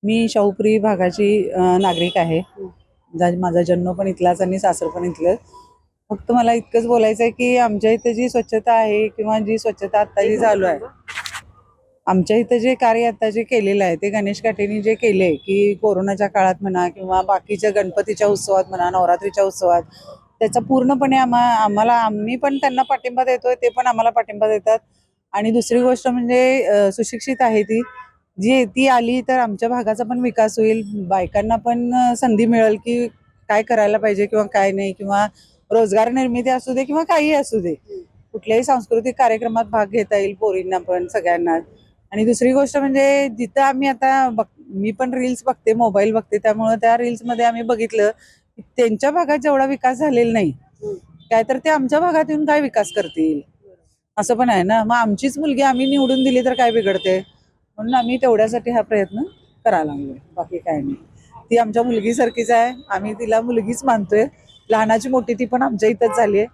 मी शाहूपुरी भागाची नागरिक आहे. माझा जन्म पण इथलाच आणि सासर पण इथलंच. फक्त मला इतकंच बोलायचं आहे की आमच्या इथे जी स्वच्छता आहे किंवा जी स्वच्छता आता जी चालू आहे, आमच्या इथे जे कार्य आता जे केलेलं आहे ते गणेश काटेंनी जे केले की कोरोनाच्या काळात म्हणा किंवा बाकीच्या गणपतीच्या उत्सवात म्हणा, नवरात्रीच्या उत्सवात, त्याचा पूर्णपणे आम्हाला आम्ही पण त्यांना पाठिंबा देतोय, ते पण आम्हाला पाठिंबा देतात. आणि दुसरी गोष्ट म्हणजे सुशिक्षित आहे ती आली तर आमच्या भागाचा पण विकास होईल. बायकांना पण संधी मिळेल की काय करायला पाहिजे किंवा काय नाही, किंवा रोजगार निर्मिती असू दे किंवा काही असू दे, कुठल्याही सांस्कृतिक कार्यक्रमात भाग घेता येईल पोरींना पण सगळ्यांना. आणि दुसरी गोष्ट म्हणजे जिथं आम्ही आता मी पण रील्स बघते, मोबाईल बघते, त्यामुळे त्या रील्स मध्ये आम्ही बघितलं की त्यांच्या भागात जेवढा विकास झालेला नाही, काय तर ते आमच्या भागात येऊन काय विकास करतील, असं पण आहे ना. मग आमचीच मुलगी आम्ही निवडून दिली तर काय बिघडते, म्हणून आम्ही तेवढ्यासाठी हा प्रयत्न करायला लागलोय, बाकी काय नाही. ती आमच्या मुलगीसारखीच आहे, आम्ही तिला मुलगीच मानतोय. लहानाची मोठी ती पण आमच्या इथंच झाली आहे.